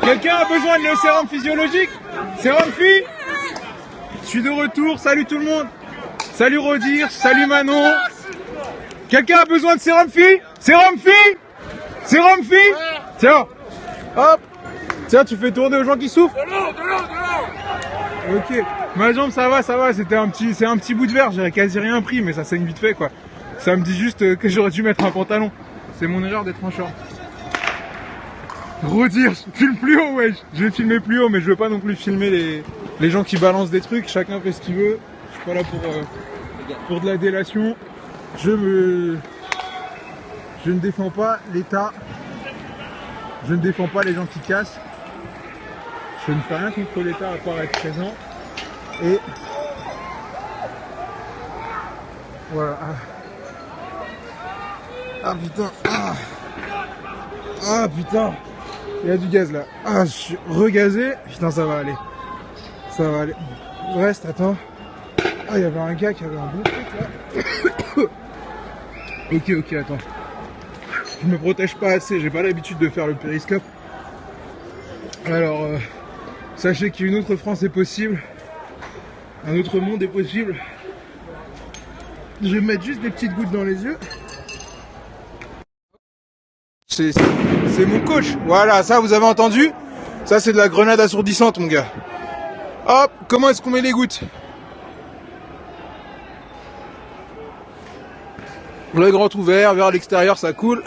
Quelqu'un a besoin de le sérum physiologique? Sérum phy? Je suis de retour, salut tout le monde. Salut Rodir, salut Manon. Quelqu'un a besoin de sérum phy? Sérum phy? Sérum phy? Tiens, hop. Tiens, tu fais tourner aux gens qui souffrent. De l'eau. Ok, ma jambe ça va, c'est un petit bout de verre, j'avais quasi rien pris, mais ça saigne vite fait quoi. Ça me dit juste que j'aurais dû mettre un pantalon. C'est mon erreur d'être en short. Redire, filme plus haut, wesh. Je vais filmer plus haut, mais je veux pas non plus filmer les gens qui balancent des trucs. Chacun fait ce qu'il veut. Je suis pas là pour de la délation. Je ne défends pas l'État. Je ne défends pas les gens qui cassent. Je ne fais rien contre l'État à part être présent. Et voilà. Ah putain. Ah putain. Il y a du gaz là. Ah, je suis regazé. Putain, ça va aller. Ça va aller. Reste, attends. Ah, il y avait un gars qui avait un bon truc là. Ok, attends. Je me protège pas assez. J'ai pas l'habitude de faire le périscope. Alors, sachez qu'une autre France est possible. Un autre monde est possible. Je vais mettre juste des petites gouttes dans les yeux. C'est mon coach. Voilà, ça vous avez entendu? Ça c'est de la grenade assourdissante mon gars. Hop, comment est-ce qu'on met les gouttes? Le grand ouvert, vers l'extérieur ça coule.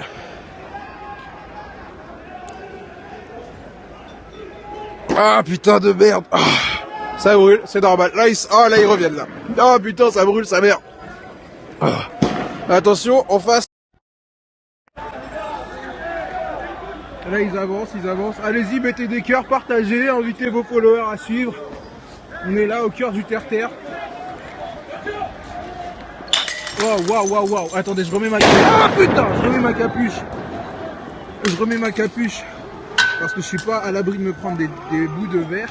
Ah putain de merde. Ah, ça brûle, c'est normal. Là ils reviennent là. Ah putain ça brûle sa mère. Ah. Attention, en face. Là ils avancent. Allez-y, mettez des cœurs, partagez, invitez vos followers à suivre. On est là au cœur du terre-terre. Waouh. Attendez, je remets ma capuche. Ah putain, je remets ma capuche. Parce que je suis pas à l'abri de me prendre des bouts de verre.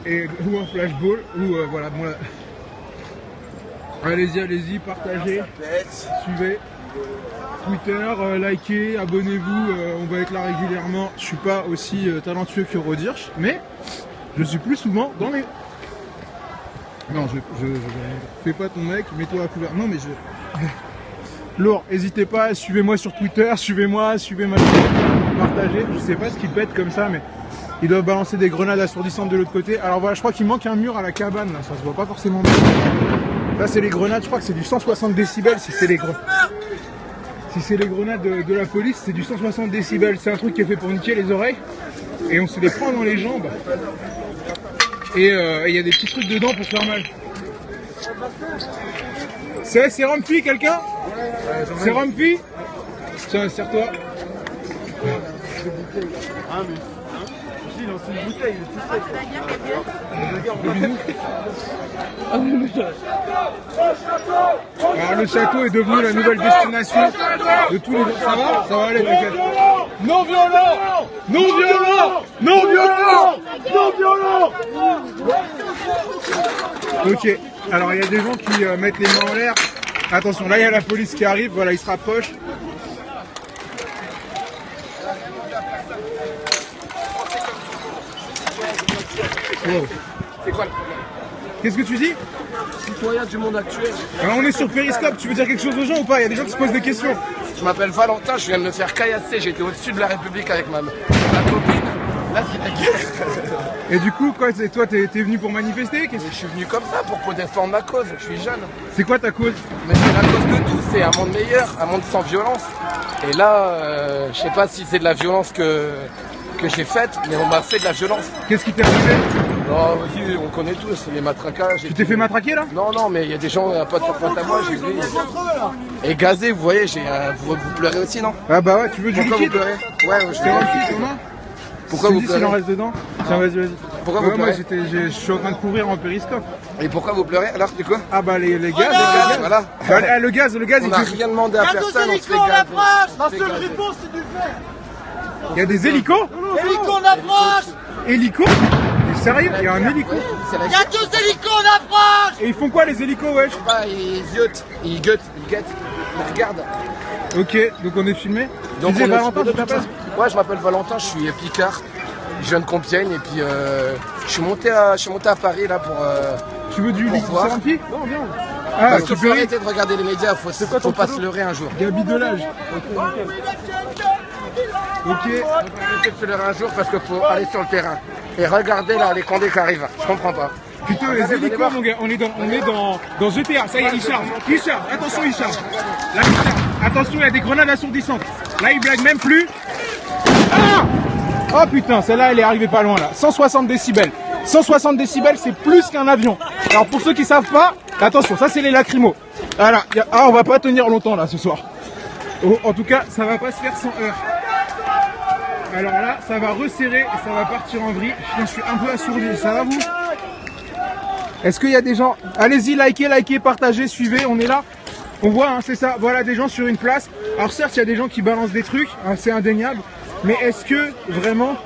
Ou un flashball. Ou voilà, bon là. Allez-y, partagez. Suivez. Twitter, likez, abonnez-vous, on va être là régulièrement. Je suis pas aussi talentueux que Rodirch, mais je suis plus souvent dans les... Non, je fais pas ton mec, mets-toi à couvert. Non mais Lourd, n'hésitez pas, suivez-moi sur Twitter, suivez ma chaîne, partagez. Je sais pas ce qu'ils pètent comme ça, mais ils doivent balancer des grenades assourdissantes de l'autre côté. Alors voilà, je crois qu'il manque un mur à la cabane, là, ça se voit pas forcément bien. Là c'est les grenades, je crois que c'est du 160 décibels si c'est les grenades. Si c'est les grenades de la police, c'est du 160 décibels. C'est un truc qui est fait pour niquer les oreilles. Et on se les prend dans les jambes. Et il y a des petits trucs dedans pour faire mal. C'est Rampi, quelqu'un? C'est Rampi? Tiens, serre-toi. Il lance une bouteille, alors le château est devenu la nouvelle destination de tous les gens. Ça va aller, t'inquiète. Non violent. Ok, alors il y a des gens qui mettent les mains en l'air. Attention, là il y a la police qui arrive, voilà, ils se rapprochent. Oh. C'est quoi le problème? Qu'est-ce que tu dis? Citoyen du monde actuel. Alors on est sur Périscope, tu veux dire quelque chose aux gens ou pas? Il y a des gens qui se posent des questions. Je m'appelle Valentin, je viens de me faire caillasser, j'étais au-dessus de la République avec ma copine. Là c'est la guerre. Et du coup, quoi, toi t'es venu pour manifester? Je suis venu comme ça pour défendre ma cause, je suis jeune. C'est quoi ta cause? Mais c'est la cause de tout, c'est un monde meilleur, un monde sans violence. Et là, je sais pas si c'est de la violence que j'ai faite, mais on m'a fait de la violence. Qu'est-ce qui t'est arrivé? Oh, vas-y, on connaît tous, les matraquages. Tu t'es fait matraquer là? Non, mais il y a des gens, un pote à moi, j'ai vu. Et gazé, vous voyez, vous pleurez aussi, non? Ah bah ouais, tu veux du Pourquoi liquide? vous pleurez? Ouais, je T'es en liquide, on a? Pourquoi vous pleurez? S'il en reste dedans? Tiens, vas-y. Pourquoi vous moi pleurez? je suis en train de couvrir en périscope. Et pourquoi vous pleurez? Alors, c'est quoi? Ah bah les gaz, Voilà. Bah, le gaz, On n'a rien demandé à personne, on se fait gazer. La seule réponse, c'est du fer. Il y a des hélicos? Hélico, on approche. Hélicos? Sérieux? Il y a un hélico? Il y a deux hélicos, on approche. Et ils font quoi les hélicos, wesh? Ils guettent, ils regardent. Ok, donc on est filmé. Donc tu dis on est Valentin, filmé tu t'appelles? Ouais, je m'appelle Valentin, je suis Picard. Je viens de Compiègne et puis je suis monté à Paris là pour. Tu veux du liquide thérapie? Non, bien. Ah, parce qu'il faut arrêter de regarder les médias, faut pas se leurrer un jour. Gabi Delage. Ok. Arrêtez de se leurrer un jour parce qu'il faut aller sur le terrain. Et regardez là les condés qui arrivent, je comprends pas. Putain, les hélicos, mon gars, on est dans GTA, ça y est, il charge, attention, il charge. Là, il charge, attention, il y a des grenades assourdissantes. Là, il blague même plus. Ah! Oh putain, celle-là, elle est arrivée pas loin, là. 160 décibels. 160 décibels, c'est plus qu'un avion. Alors, pour ceux qui savent pas, attention, ça, c'est les lacrymos. Voilà, on va pas tenir longtemps, là, ce soir. Oh, en tout cas, ça va pas se faire sans heurts. Alors là, ça va resserrer et ça va partir en vrille. Je suis un peu assourdi, ça va vous? Est-ce qu'il y a des gens? Allez-y, likez, partagez, suivez, on est là. On voit, hein, c'est ça, voilà des gens sur une place. Alors certes, il y a des gens qui balancent des trucs, hein, c'est indéniable. Mais est-ce que vraiment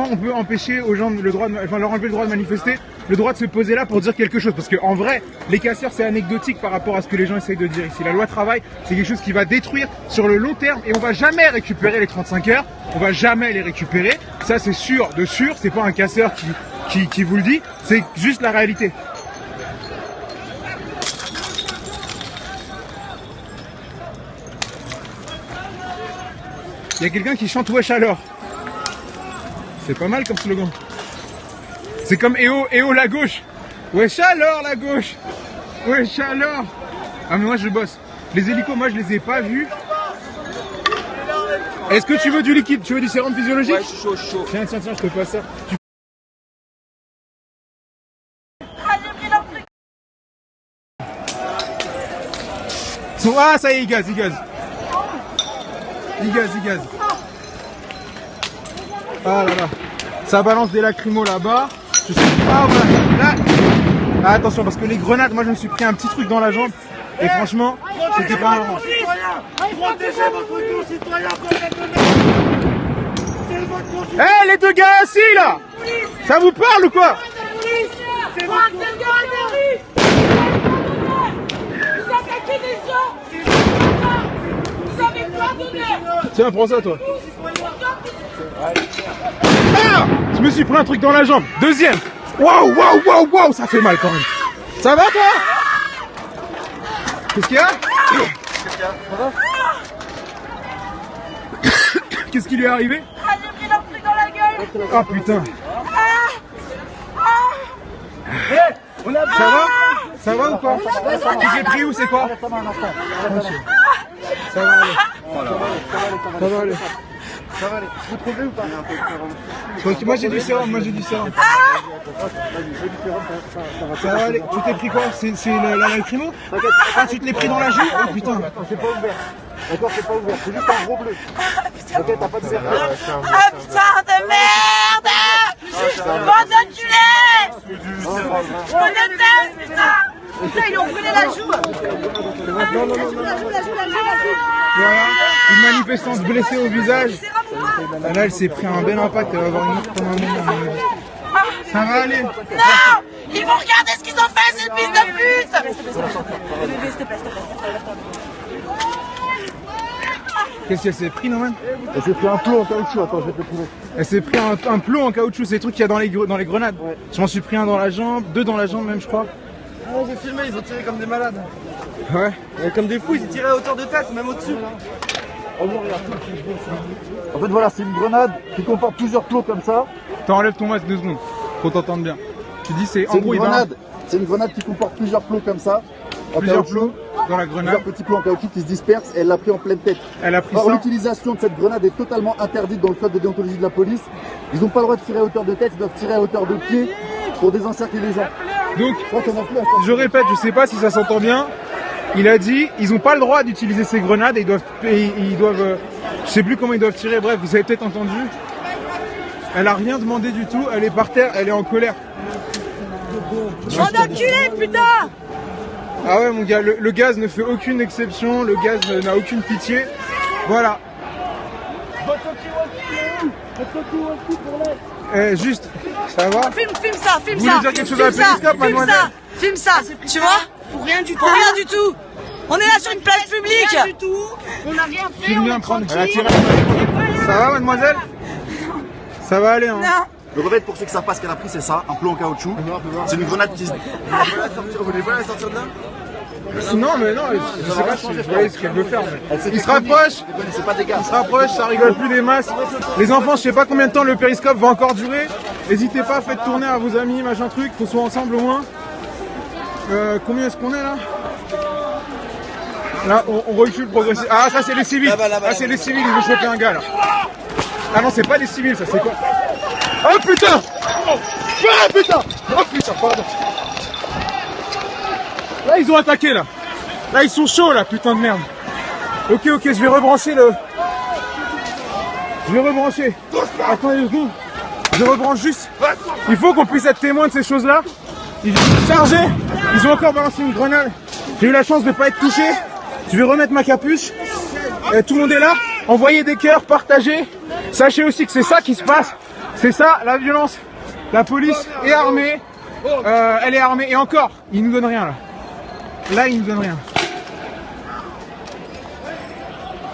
on peut empêcher aux gens leur enlever le droit de manifester, le droit de se poser là pour dire quelque chose? Parce qu'en vrai, les casseurs, c'est anecdotique par rapport à ce que les gens essayent de dire ici. La loi travail, c'est quelque chose qui va détruire sur le long terme et on va jamais récupérer les 35 heures. On va jamais les récupérer. Ça, c'est sûr de sûr. C'est pas un casseur qui vous le dit. C'est juste la réalité. Il y a quelqu'un qui chante Wesh alors. C'est pas mal comme slogan. C'est comme EO la gauche. Wesh alors la gauche. Wesh alors. Ah mais moi je bosse. Les hélicos, moi je les ai pas vus. Est-ce que tu veux du liquide? Tu veux du sérum physiologique? Ouais, je suis chaud. Tiens, je te passe ça. Ah ça y est, il gaze. Il gaze. Ah là là. Ça balance des lacrymos là-bas. Ah voilà. Là. Ah, attention parce que les grenades, moi je me suis pris un petit truc dans la jambe. Et franchement, c'était pas marrant. Protégez votre concitoyen Eh les deux gars assis là! Ça vous parle ou quoi? Tiens, prends ça toi. Ah! Je me suis pris un truc dans la jambe. Deuxième. Waouh, ça fait mal quand même. Ça va toi? Qu'est-ce qu'il y a? Qu'est-ce qui lui est arrivé? J'ai pris leur truc dans la gueule. Oh putain. Ça va? Ça va ou quoi? Tu t'es pris où, c'est quoi? Ça va aller. Ça va aller. Vous trouvez ou pas? Moi j'ai du sérum, Ça va aller. Tu t'es pris quoi? C'est la lacrymo? Ah, tu te l'es pris dans la joue? Oh putain. C'est pas ouvert. D'accord, c'est pas ouvert. C'est juste un gros bleu. Ok, t'as pas de serre. Ah putain de merde! Bande d'enculés! Je me déteste, putain! Putain, ils lui ont brûlé la joue! La joue. Voilà, une manifestante blessée au visage. Là, elle s'est pris un bel impact, elle va avoir une autre pendant un moment. Ça va aller. Non! Ils vont regarder ce qu'ils ont fait, ces fils de pute! Qu'est-ce qu'elle s'est pris, Norman? Elle s'est pris un plomb en caoutchouc, attends, je vais te le prouver. Elle s'est pris un plomb en caoutchouc, c'est les trucs qu'il y a dans les grenades. Ouais. Je m'en suis pris un dans la jambe, deux dans la jambe même, je crois. Ah, j'ai filmé, ils ont tiré comme des malades. Ouais. Comme des fous, ils tiraient à hauteur de tête, même au-dessus. En fait, voilà, c'est une grenade qui comporte plusieurs plots comme ça. T'enlèves ton masque 2 secondes, faut t'entendre bien. Tu dis c'est en gros c'est une grenade qui comporte plusieurs plots comme ça. Plusieurs plots dans la grenade. Plusieurs petits plots en caoutchouc qui se dispersent et elle l'a pris en pleine tête. Elle a pris Or, ça. l'utilisation de cette grenade est totalement interdite dans le code de déontologie de la police. Ils n'ont pas le droit de tirer à hauteur de tête, ils doivent tirer à hauteur de pied pour désencercler les gens. Donc, je répète, je sais pas si ça s'entend bien. Il a dit, ils n'ont pas le droit d'utiliser ces grenades et ils doivent, je sais plus comment ils doivent tirer. Bref, vous avez peut-être entendu. Elle a rien demandé du tout. Elle est par terre, elle est en colère. Bande d'enculés, putain! Ah ouais mon gars, le gaz ne fait aucune exception, le gaz n'a aucune pitié. Voilà. Juste, ça va? Filme ça, Vous voulez dire quelque chose à la périscope, mademoiselle? Filme ça, tu vois? Pour rien du tout. On est là sur une place publique. Rien du tout. On n'a rien fait. On est tranquille. Ça va, mademoiselle? Ça va aller, hein? Non. Le revêt, pour ceux qui savent pas ce qu'elle a pris, c'est ça, un plomb en caoutchouc. C'est une grenade qui se... Vous voulez pas la sortir de là? Non, mais non, je sais pas si je voyais ce qu'elle veut faire. Il se rapproche, il se rapproche, ça rigole plus des masses. Les enfants, je sais pas combien de temps le périscope va encore durer. N'hésitez pas, faites tourner à vos amis, machin truc, qu'on soit ensemble au moins. Combien est-ce qu'on est là? Là, on recule progressivement. Ah, ça c'est les civils. Ah, c'est les civils, ils vont choper un gars là. Ah non, c'est pas les civils, ça c'est quoi? Oh putain! Ah putain! Oh putain, pardon. Là, ils ont attaqué là. Là, ils sont chauds là, putain de merde. Ok, je vais rebrancher le. Je vais rebrancher. Attendez, je rebranche juste. Il faut qu'on puisse être témoin de ces choses-là. Ils sont chargés. Ils ont encore balancé une grenade. J'ai eu la chance de ne pas être touché. Je vais remettre ma capuche. Tout le monde est là. Envoyez des cœurs, partagez. Sachez aussi que c'est ça qui se passe. C'est ça, la violence. La police est armée. Elle est armée. Et encore, ils nous donnent rien là. Là, ils nous donnent rien.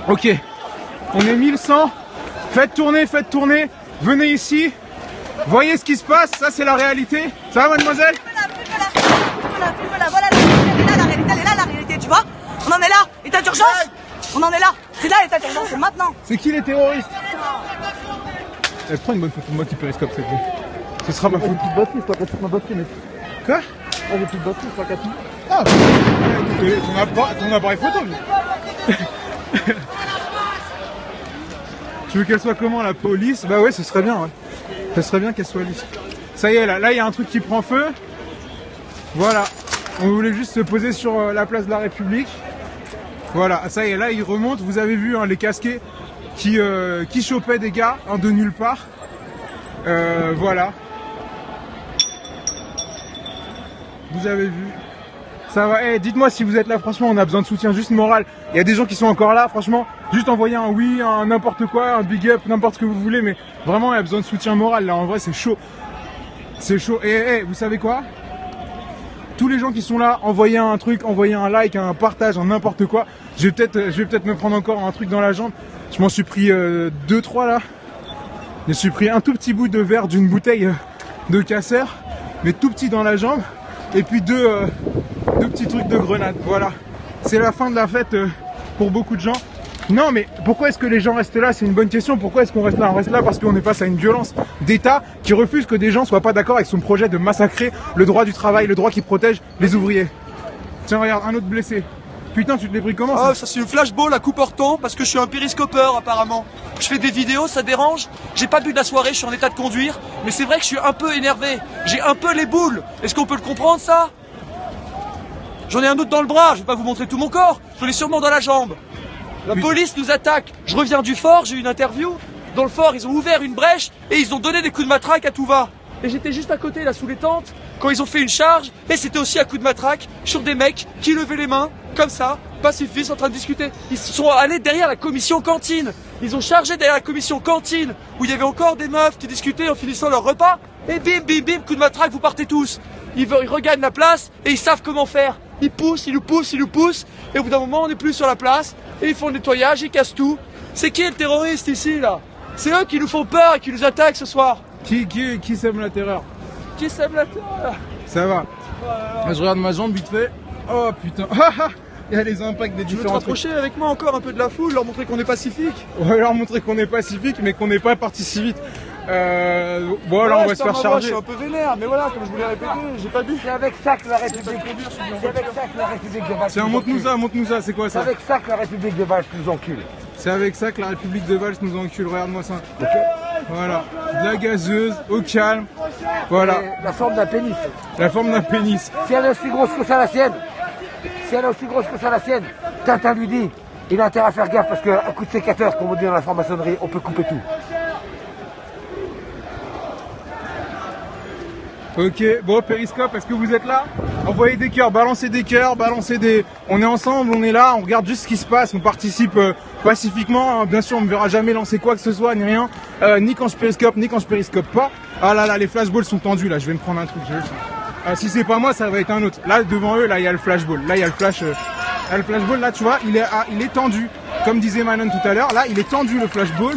Ok. On est 1100. Faites tourner. Venez ici. Voyez ce qui se passe. Ça, c'est la réalité. Ça va, mademoiselle? Voilà, la réalité, elle est là, la réalité, tu vois? On en est là, état d'urgence. On en est là. C'est là l'état d'urgence, c'est maintenant. C'est qui les terroristes? Prends une bonne photo de moi qui périscope, s'il te plaît. Ce sera ma photo. J'ai plus de batterie, je dois casser ma batterie, mec. Quoi? Ah, j'ai plus de batterie, je dois casser. Ah, ton appareil photo, lui. Tu veux qu'elle soit comment, la police? Bah ouais, ce serait bien, ouais. Ce serait bien qu'elle soit lisse. Ça y est, là il y a un truc qui prend feu. Voilà. On voulait juste se poser sur la place de la République. Voilà, ça y est, là ils remontent. Vous avez vu hein, les casqués qui chopaient des gars hein, de nulle part. Voilà. Vous avez vu. Ça va, hey, dites-moi si vous êtes là, franchement on a besoin de soutien juste moral. Il y a des gens qui sont encore là, franchement, juste envoyer un oui, un n'importe quoi, un big up, n'importe ce que vous voulez, mais vraiment il y a besoin de soutien moral là, en vrai c'est chaud. C'est chaud. Et vous savez quoi? Tous les gens qui sont là, envoyez un truc, envoyez un like, un partage, un n'importe quoi. Je vais peut-être me prendre encore un truc dans la jambe. Je m'en suis pris 2-3 là. Je me suis pris un tout petit bout de verre d'une bouteille de casseur, mais tout petit dans la jambe. Et puis deux petits trucs de grenade, voilà. C'est la fin de la fête pour beaucoup de gens. Non mais pourquoi est-ce que les gens restent là? C'est une bonne question. Pourquoi est-ce qu'on reste là? On reste là parce qu'on est face à une violence d'État qui refuse que des gens soient pas d'accord avec son projet de massacrer le droit du travail, le droit qui protège les ouvriers. Tiens regarde, un autre blessé. Putain, tu te l'es pris comment ça? Ah, ça c'est une flashball à coup portant parce que je suis un périscopeur apparemment. Je fais des vidéos, ça dérange. J'ai pas bu de la soirée, je suis en état de conduire. Mais c'est vrai que je suis un peu énervé. J'ai un peu les boules. Est-ce qu'on peut le comprendre ça? J'en ai un autre dans le bras, je vais pas vous montrer tout mon corps. J'en ai sûrement dans la jambe. La police nous attaque. Je reviens du fort, j'ai eu une interview. Dans le fort, ils ont ouvert une brèche et ils ont donné des coups de matraque à tout va. Et j'étais juste à côté là sous les tentes quand ils ont fait une charge et c'était aussi à coups de matraque sur des mecs qui levaient les mains comme ça, pacifistes en train de discuter. Ils sont allés derrière la commission cantine. Ils ont chargé derrière la commission cantine où il y avait encore des meufs qui discutaient en finissant leur repas. Et bim, bim, bim, coup de matraque, vous partez tous. Ils regagnent la place et ils savent comment faire. Ils poussent, ils nous poussent, ils nous poussent. Et au bout d'un moment, on n'est plus sur la place. Et ils font le nettoyage, ils cassent tout. C'est qui le terroriste ici, là? C'est eux qui nous font peur et qui nous attaquent ce soir. Qui sème la terreur? Qui sème la terreur? Ça va. Là, je regarde ma jambe vite fait. Oh putain. Il y a les impacts des Tu veux te différents trucs. rapprocher avec moi encore un peu de la foule, leur montrer qu'on est pacifique? On va leur montrer qu'on est pacifique, mais qu'on n'est pas parti si vite. Bon, là, on va se faire charger. Je suis un peu vénère, mais voilà, comme je vous l'ai répété, j'ai pas bu. C'est avec ça que la République. C'est avec ça que la République de Valls. Tiens, montre-nous ça, c'est quoi C'est ça? avec ça que la République de Valls nous encule. C'est avec ça que la République de Valls nous encule, regarde-moi ça. Voilà, de la gazeuse, au calme. Voilà, La forme d'un pénis. la forme d'un pénis. Si elle est aussi grosse que ça la sienne, Tintin lui dit, il a intérêt à faire gaffe parce qu'à coup de sécateur, comme on dit dans la franc-maçonnerie, on peut couper tout. Ok, bon, périscope, est-ce que vous êtes là? Envoyez des cœurs, balancez des... On est ensemble, on est là, on regarde juste ce qui se passe, on participe pacifiquement. Bien sûr, on ne me verra jamais lancer quoi que ce soit, ni rien. Ni quand je périscope, ni quand je périscope pas. Ah là là, les flashballs sont tendus, là, je vais me prendre un truc, j'ai le sens. Si c'est pas moi, ça va être un autre. Là, devant eux, là, il y a le flashball. Là, il y a le flash... Le flashball, là, tu vois, il est tendu. Comme disait Manon tout à l'heure, là, il est tendu le flashball.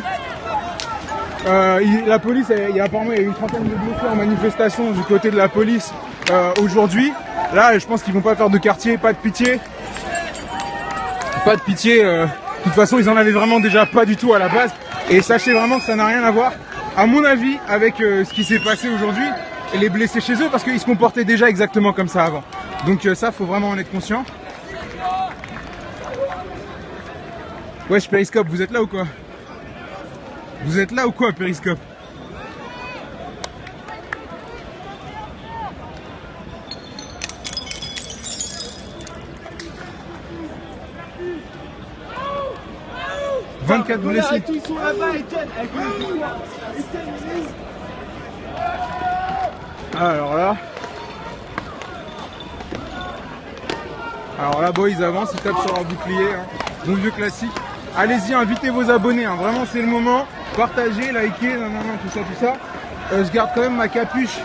La police, apparemment, il y a eu une trentaine de blessés en manifestation du côté de la police aujourd'hui. Là, je pense qu'ils vont pas faire de quartier, pas de pitié. Pas de pitié. De toute façon, ils en avaient vraiment déjà pas du tout à la base. Et sachez vraiment que ça n'a rien à voir, à mon avis, avec ce qui s'est passé aujourd'hui et les blessés chez eux, parce qu'ils se comportaient déjà exactement comme ça avant. Donc ça, faut vraiment en être conscient. Wesh, Périscope, vous êtes là ou quoi? Vous êtes là ou quoi, Périscope? « 24 blessés. » Ils sont là-bas, Etienne. Alors là, bon, ils avancent, ils tapent sur leur bouclier. Hein. Bon vieux classique. Allez-y, invitez vos abonnés. Hein. Vraiment, c'est le moment. Partagez, likez, tout ça. Je garde quand même ma capuche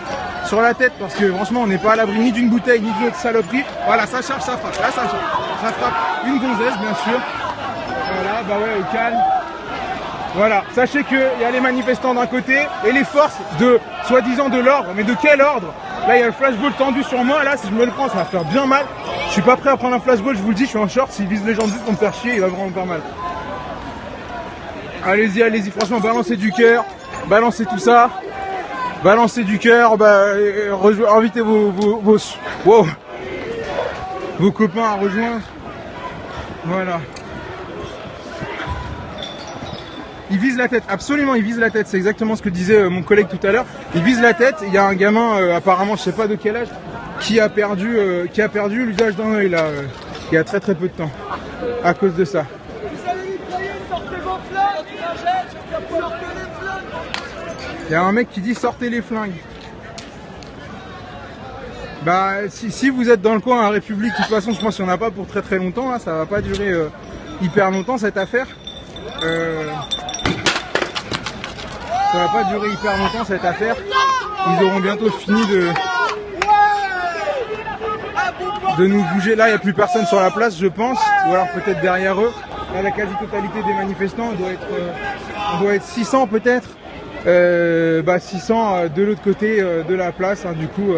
sur la tête parce que franchement, on n'est pas à l'abri ni d'une bouteille, ni d'une autre saloperie. Voilà, ça charge, ça frappe. Là, ça charge. Ça frappe une gonzesse, bien sûr. Voilà, bah ouais, au calme. Voilà, sachez qu'il y a les manifestants d'un côté et les forces de, soi-disant, de l'ordre. Mais de quel ordre? Là, il y a le flashball tendu sur moi. Là, si je me le prends, ça va faire bien mal. Je suis pas prêt à prendre un flashball, je vous le dis, je suis en short. S'il vise les gens juste pour me faire chier, il va vraiment faire mal. Allez-y, allez-y, franchement, balancez du cœur. Balancez tout ça. Balancez du cœur. Invitez vos copains à rejoindre. Voilà. Il vise la tête, absolument, il vise la tête. C'est exactement ce que disait mon collègue tout à l'heure. Il vise la tête. Il y a un gamin, apparemment, je sais pas de quel âge, qui a perdu l'usage d'un œil là, il y a très peu de temps, à cause de ça. Il y a un mec qui dit sortez les flingues. Bah, si vous êtes dans le coin à République, de toute façon, je pense qu'il n'y en a pas pour très longtemps. Hein, ça va pas durer hyper longtemps cette affaire. Ça va pas durer hyper longtemps cette affaire. Ils auront bientôt fini de nous bouger. Là, il n'y a plus personne sur la place, je pense, ou alors peut-être derrière eux. Là, la quasi-totalité des manifestants, on doit être 600 peut-être. 600 de l'autre côté de la place, hein, du coup,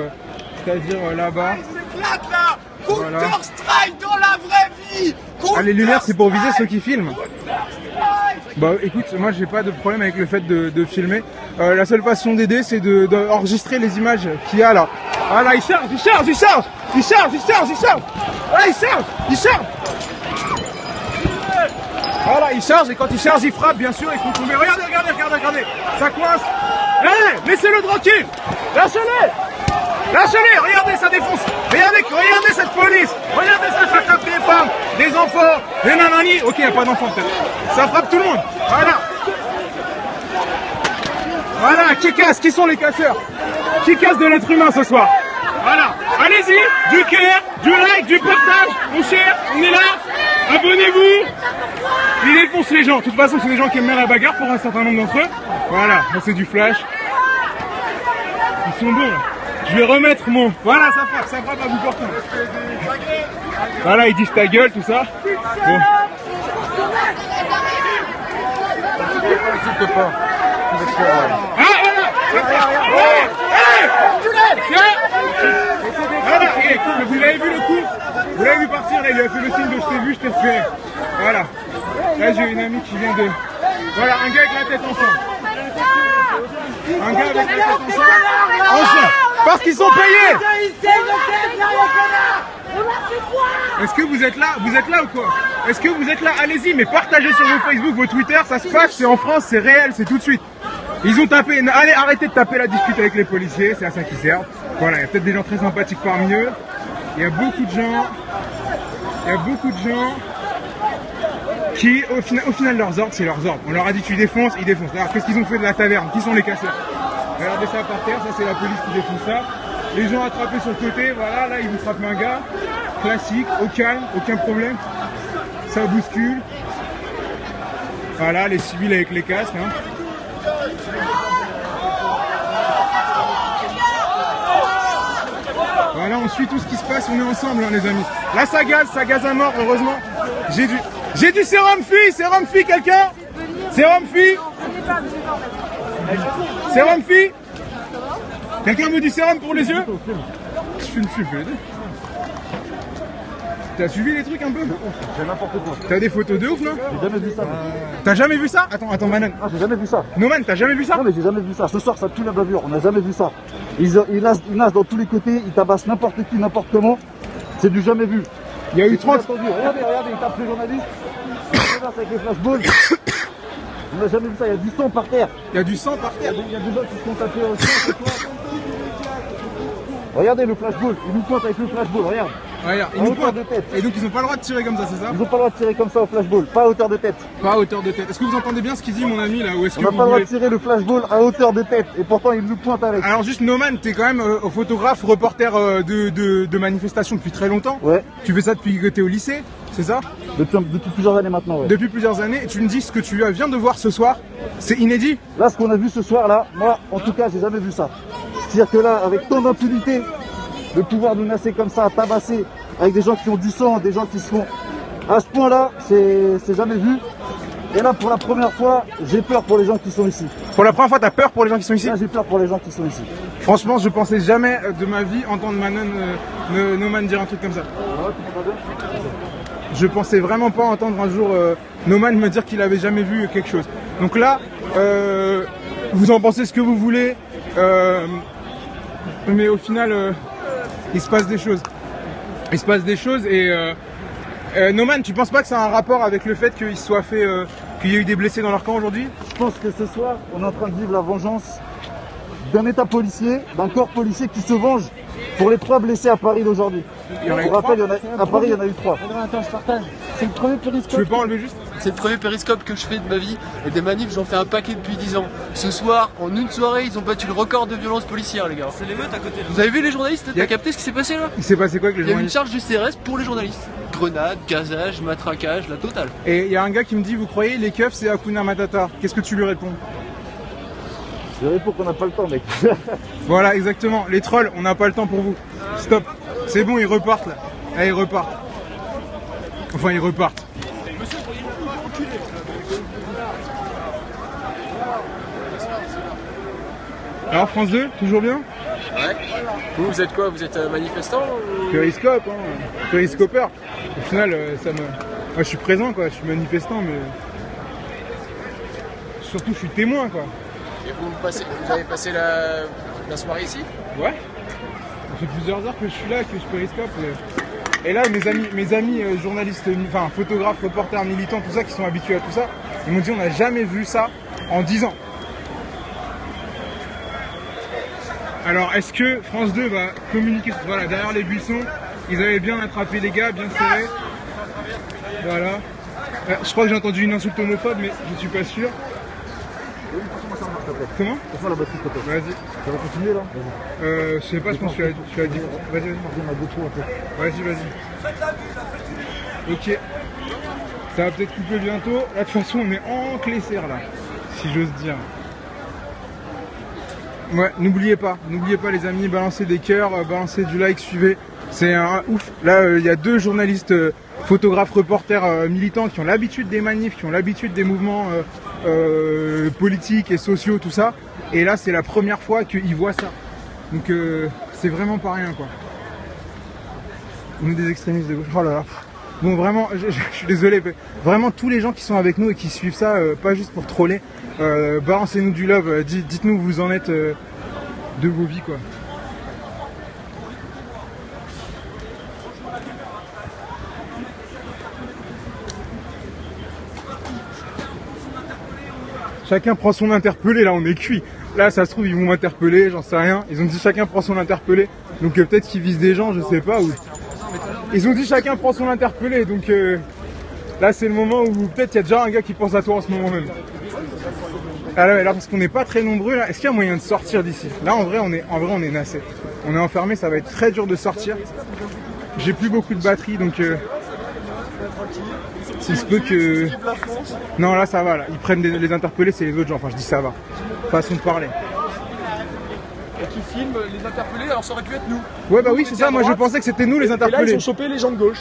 c'est-à-dire là-bas. Voilà. Counter-Strike dans la vraie vie. Ah, les lumières, c'est pour viser ceux qui filment. Bah écoute, moi j'ai pas de problème avec le fait de filmer. La seule façon d'aider, c'est d'enregistrer les images qu'il y a là. Ah là, il charge. Là, il charge. Voilà, il charge et quand il charge, il frappe, bien sûr, il faut tomber. Regardez. Ça coince. Allez, laissez-le tranquille. Lâchez-les, regardez, ça défonce. Regardez cette police. Regardez ça frappe des femmes, des enfants, des nanani. Ok, il n'y a pas d'enfants peut-être. Ça frappe tout le monde. Voilà, qui casse? Qui sont les casseurs? Qui casse de l'être humain ce soir? Voilà, allez-y, du cœur, du like, du partage. Mon cher, on est là. Abonnez-vous. Ils défoncent les gens. De toute façon, c'est des gens qui aiment bien la bagarre pour un certain nombre d'entre eux. Voilà, c'est du flash. Ils sont bons là. Je vais remettre mon... Voilà, ça frappe à bout portant. Voilà, ils disent ta gueule, tout ça. Bon. Voilà, vous l'avez vu le coup? Vous l'avez vu partir, là, il a fait le signe de je t'ai vu, je t'ai repéré. Voilà. Là, j'ai une amie qui vient de... Voilà, un gars avec la tête ensemble. Un gars avec la tête ensemble. Parce qu'ils sont payés. Est-ce que vous êtes là? Vous êtes là ou quoi? Est-ce que vous êtes là? Allez-y, mais partagez sur vos Facebook, vos Twitter, ça se passe, c'est en France, c'est réel, c'est tout de suite. Ils ont tapé, allez, arrêtez de taper la dispute avec les policiers, c'est à ça qu'ils servent. Voilà, il y a peut-être des gens très sympathiques parmi eux. Il y a beaucoup de gens qui, au final, leurs ordres, c'est leurs ordres. On leur a dit tu défonces, ils défoncent. Alors, qu'est-ce qu'ils ont fait de la taverne? Qui sont les casseurs? Regardez ça par terre, ça c'est la police qui défonce ça. Les gens attrapés sur le côté, voilà, là ils vous frappent un gars. Classique, au calme, aucun problème. Ça bouscule. Voilà, les civils avec les casques. Hein. Voilà, on suit tout ce qui se passe, on est ensemble, hein, les amis. Là, ça gaz à mort, heureusement. J'ai du sérum fi, quelqu'un? Sérum fi? Sérum fi? Quelqu'un veut du sérum pour les yeux? Je suis les deux. T'as suivi les trucs un peu? C'est n'importe quoi. T'as des photos de ouf, non? J'ai jamais vu ça. T'as jamais vu ça? Attends, Manon. Ah, j'ai jamais vu ça. No man, t'as jamais vu ça? Non, mais j'ai jamais vu ça. Ce soir, ça pue la bavure. On n'a jamais vu ça. Ils nagent dans tous les côtés, ils tabassent n'importe qui, n'importe comment. C'est du jamais vu. Il y a eu 30. Regardez, ils tapent les journalistes. Ils regardent avec les flashballs. On n'a jamais vu ça. Il y a du sang par terre. Il y a du sang par terre. Il y a des gens qui se sont tapés aussi. Ce soir. Regardez le flashball. Ils nous pointent avec le flashball. Regarde. Regarde, ils nous pointent de tête. Et donc ils ont pas le droit de tirer comme ça, c'est ça? Ils n'ont pas le droit de tirer comme ça au flashball. Pas à hauteur de tête. Pas à hauteur de tête. Est-ce que vous entendez bien ce qu'il dit, mon ami, là? Ou est-ce On que n'a vous pas le droit de voulez... tirer le flashball à hauteur de tête. Et pourtant, ils nous pointent avec. Alors juste, Noman, t'es quand même photographe, reporter de manifestations depuis très longtemps. Ouais. Tu fais ça depuis que t'es au lycée, c'est ça? Depuis plusieurs années maintenant, ouais. Depuis plusieurs années. Et tu me dis ce que tu viens de voir ce soir, c'est inédit? Là, ce qu'on a vu ce soir, là, moi, en tout cas, j'ai jamais vu ça. C'est-à-dire que là, avec tant d'impunité, de pouvoir nous nasser comme ça, tabasser, avec des gens qui ont du sang, des gens qui se font... À ce point-là, c'est jamais vu. Et là, pour la première fois, j'ai peur pour les gens qui sont ici. Pour la première fois, t'as peur pour les gens qui sont ici? Là, j'ai peur pour les gens qui sont ici. Franchement, je pensais jamais de ma vie entendre Manon Noman dire un truc comme ça. Je pensais vraiment pas entendre un jour Noman me dire qu'il avait jamais vu quelque chose. Donc là, vous en pensez ce que vous voulez, mais au final, il se passe des choses. Il se passe des choses et Noman, tu penses pas que ça a un rapport avec le fait qu'il soit fait, qu'il y ait eu des blessés dans leur camp aujourd'hui? Je pense que ce soir, on est en train de vivre la vengeance d'un état policier, d'un corps policier qui se venge pour les 3 blessés à Paris d'aujourd'hui. Il y en a eu Je vous rappelle, à Paris, il y en a eu 3. Attends, je partage. C'est le premier périscope. Tu veux pas enlever juste? C'est le premier périscope que je fais de ma vie. Et des manifs, j'en fais un paquet depuis 10 ans. Ce soir, en une soirée, ils ont battu le record de violence policière, les gars. C'est l'émeute à côté. Vous avez vu les journalistes? T'as capté ce qui s'est passé là? Il s'est passé quoi avec les Il y a eu une journalistes? charge du CRS pour les journalistes. Grenades, gazage, matraquage, la totale. Et il y a un gars qui me dit, vous croyez les keufs c'est Hakuna Matata? Qu'est-ce que tu lui réponds? Je réponds qu'on n'a pas le temps, mec. Voilà, exactement. Les trolls, on n'a pas le temps pour vous. Stop. C'est bon, ils repartent là. Allez, ils repartent. Enfin, ils repartent. Alors, France 2, toujours bien? Ouais. Vous êtes quoi? Vous êtes manifestant ou... Périscope, hein. Périscopeur. Au final, ça me... Moi, je suis présent, quoi. Je suis manifestant, mais... Surtout, je suis témoin, quoi. Et vous avez passé la soirée ici? Ouais. Ça fait plusieurs heures que je suis là, que je périscope. Et là, mes amis journalistes, enfin photographes, reporters, militants, tout ça, qui sont habitués à tout ça, ils m'ont dit on n'a jamais vu ça en 10 ans. Alors, est-ce que France 2 va communiquer? Voilà, derrière les buissons, ils avaient bien attrapé les gars, bien serrés. Voilà. Je crois que j'ai entendu une insulte homophobe, mais je suis pas sûr. Comment? Passe-moi la batterie, s'il te plaît. Vas-y. Ça va continuer là? Je sais pas, je pense que je suis à 10. Vas-y. Vas-y. Ok. Ça va peut-être couper bientôt. Là, de toute façon, on est en clésser là, si j'ose dire. Ouais, n'oubliez pas les amis, balancez des cœurs, balancez du like, suivez. C'est un ouf. Là, il y a 2 journalistes, photographes, reporters, militants qui ont l'habitude des manifs, qui ont l'habitude des mouvements politiques et sociaux, tout ça. Et là, c'est la première fois qu'ils voient ça. Donc, c'est vraiment pas rien, quoi. On est des extrémistes de gauche. Oh là là. Bon, vraiment, je suis désolé. Mais vraiment, tous les gens qui sont avec nous et qui suivent ça, pas juste pour troller, balancez-nous du love. Dites-nous où vous en êtes de vos vies, quoi. Chacun prend son interpellé, là on est cuit. Là ça se trouve ils vont m'interpeller, j'en sais rien. Ils ont dit chacun prend son interpellé. Donc peut-être qu'ils visent des gens, je sais pas. Ou... Ils ont dit chacun prend son interpellé. Donc là c'est le moment où peut-être il y a déjà un gars qui pense à toi en ce moment même. Alors parce qu'on n'est pas très nombreux là, est-ce qu'il y a moyen de sortir d'ici? Là en vrai on est nassé. On est enfermé, ça va être très dur de sortir. J'ai plus beaucoup de batterie donc il se peut que... Non là ça va, là. Ils prennent les interpellés, c'est les autres gens, enfin je dis ça va. Façon de parler. et qui filment les interpellés, alors ça aurait pu être nous. Ouais, bah oui, Nous, c'est on ça, était à moi je droite, pensais que c'était nous les et là, ils interpellés. ont chopé les gens de gauche.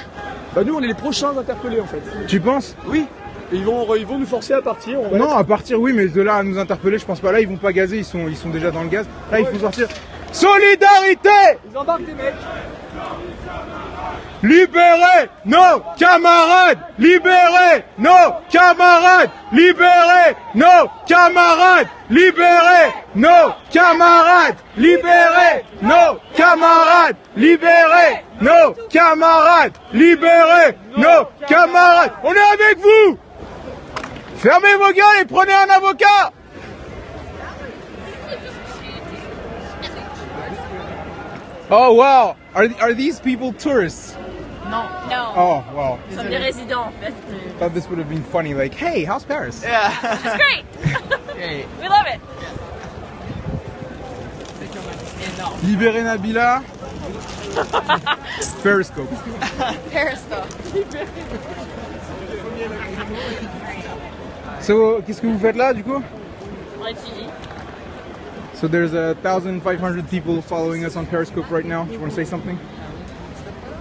Bah nous, on est les prochains interpellés en fait. Tu penses? Oui, et ils vont nous forcer à partir. On va Non, à partir, oui, mais de là à nous interpeller, je pense pas. Là, ils vont pas gazer, ils sont déjà dans le gaz. Là, il faut sortir. Solidarité! Ils embarquent des mecs. Libérez nos camarades! Libérez nos camarades! Libérez nos camarades! Libérez nos camarades! Libérez nos camarades! Libérez nos camarades! Libérez nos camarades! On est avec vous! Fermez vos gueules et prenez un avocat! Oh wow! Are these people tourists? Non. Oh wow! Nous sommes des résidents en fait. I thought this would have been funny, like, hey, how's Paris? It's great. We love it. Libérez Nabila. Periscope. Periscope. So, qu'est-ce que vous faites là, du coup? On étudie. So there's 1,500 people following us on Periscope right now. You want to say something?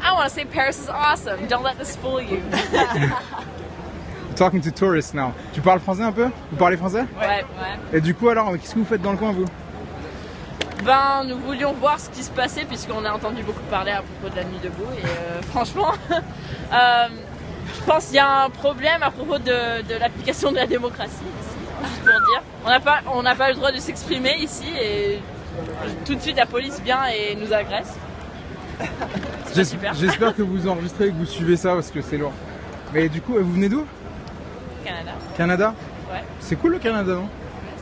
I want to say Paris is awesome. Don't let this fool you. We're talking to tourists now. Tu parles français un peu? Vous parlez français? Ouais. Et du coup, alors, qu'est-ce que vous faites dans le coin, vous? Ben, nous voulions voir ce qui se passait puisqu'on a entendu beaucoup parler à propos de la nuit debout et franchement, je pense qu'il y a un problème à propos de l'application de la démocratie ici, juste pour dire. On n'a pas le droit de s'exprimer ici et tout de suite la police vient et nous agresse. C'est pas super. J'espère que vous enregistrez et que vous suivez ça parce que c'est lourd. Mais du coup, vous venez d'où? Canada. Canada? Ouais. C'est cool le Canada, non?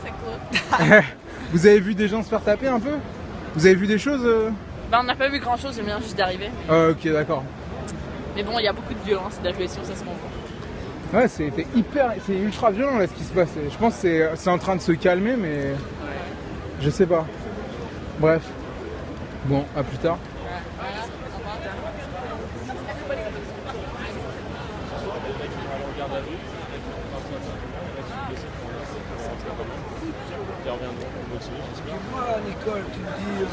C'est cool. Vous avez vu des gens se faire taper un peu? Vous avez vu des choses? Ben, on n'a pas vu grand chose, on vient juste d'arriver. Ah, ok, d'accord. Mais bon, il y a beaucoup de violence et d'agression, ça se comprend. Ouais, c'est ultra violent là ce qui se passe. Je pense que c'est en train de se calmer, mais je sais pas. Bref. Bon, à plus tard. Moi, Nicole, tu me dis.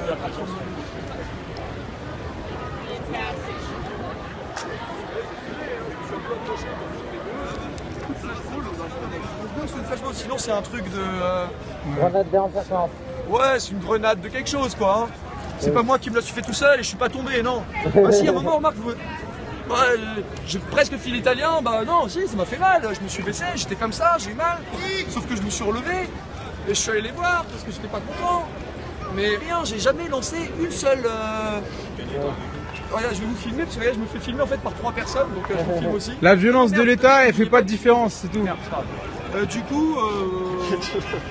Sinon, c'est un truc de. Grenade dérenversante. Ouais, c'est une grenade de quelque chose, quoi. Hein. C'est pas moi qui me la suis fait tout seul et je suis pas tombé, non. Ah si, à un moment, remarque, j'ai presque fait l'italien, bah non, si, ça m'a fait mal. Je me suis baissé, j'étais comme ça, j'ai eu mal. Sauf que je me suis relevé et je suis allé les voir parce que j'étais pas content. Mais rien, j'ai jamais lancé une seule. Regarde, je vais vous filmer parce que regarde, je me fais filmer en fait par 3 personnes, donc je vous filme aussi. La violence de l'État, elle fait pas de différence, c'est tout. Du coup,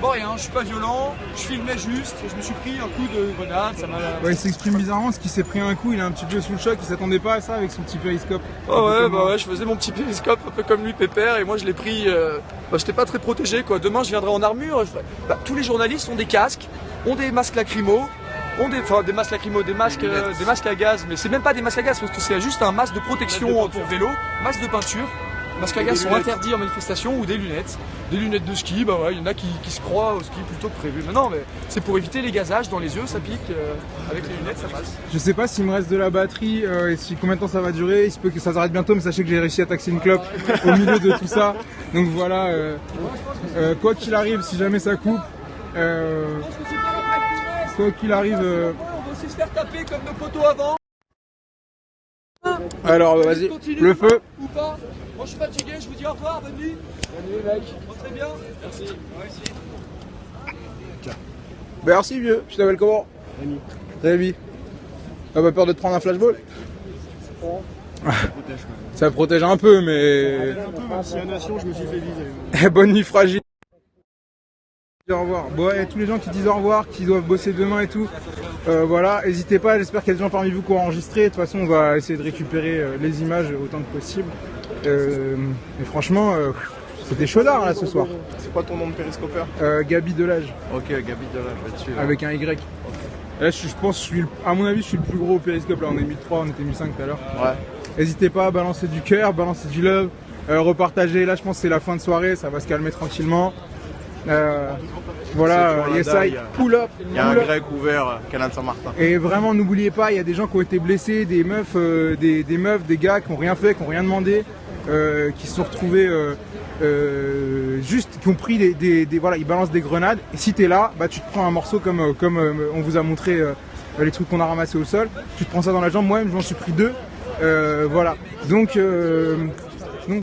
bon rien, je suis pas violent, je filmais juste, je me suis pris un coup de grenade, ça m'a... Ouais, il s'exprime bizarrement parce qu'il s'est pris un coup, il est un petit peu sous le choc, il s'attendait pas à ça avec son petit périscope. Oh ouais, bah ouais, je faisais mon petit périscope un peu comme lui, Pépère, et moi je l'ai pris, bah j'étais pas très protégé quoi. Demain je viendrai en armure, tous les journalistes ont des casques, ont des masques lacrymaux, des masques lacrymaux, des masques à gaz, mais c'est même pas des masques à gaz parce que c'est juste un masque de protection pour vélo, masque de peinture. Les masques à gaz sont interdits en manifestation ou des lunettes de ski, bah ouais, il y en a qui se croient au ski plutôt que prévu. Mais non, mais c'est pour éviter les gazages dans les yeux, ça pique, avec les lunettes ça passe. Je sais pas s'il me reste de la batterie et combien de temps ça va durer, il se peut que ça s'arrête bientôt, mais sachez que j'ai réussi à taxer une clope au milieu de tout ça. Donc voilà, quoi qu'il arrive, si jamais ça coupe, quoi qu'il arrive... On va aussi se faire taper comme nos poteaux avant. Alors vas-y, le feu. Ou pas. Moi je suis fatigué, je vous dis au revoir, bonne nuit. Bonne nuit mec. Très bien. Merci. Moi aussi. Merci vieux, je t'appelle comment? Rémi. Rémi. T'as pas peur de te prendre un flashball? Ça protège un peu, mais... Même si à Nation, je me suis fait viser. Bonne nuit fragile. Au revoir. Bon, ouais, tous les gens qui disent au revoir, qui doivent bosser demain et tout, voilà, n'hésitez pas, j'espère qu'il y a des gens parmi vous qui ont enregistré. De toute façon, on va essayer de récupérer les images autant que possible. Et franchement, c'était chaudard là ce soir. C'est quoi ton nom de périscopeur? Gabi Delage. Ok, Gabi Delage, je vais te suivre. Avec un Y. Là, je pense, à mon avis, je suis le plus gros au périscope. Là, on est 1003, on était 1005 tout à l'heure. Ouais. N'hésitez pas à balancer du cœur, balancer du love, repartager. Là, je pense que c'est la fin de soirée, ça va se calmer tranquillement. Voilà, Yesai, pull up. Il y a un grec ouvert, Canal Saint-Martin. Et vraiment, n'oubliez pas, il y a des gens qui ont été blessés, des meufs, des gars qui n'ont rien fait, qui n'ont rien demandé, qui se sont retrouvés juste, qui ont pris voilà, ils balancent des grenades. Et si t'es là, bah tu te prends un morceau comme on vous a montré les trucs qu'on a ramassés au sol. Tu te prends ça dans la jambe. Moi-même, j'en suis pris 2. Voilà. Donc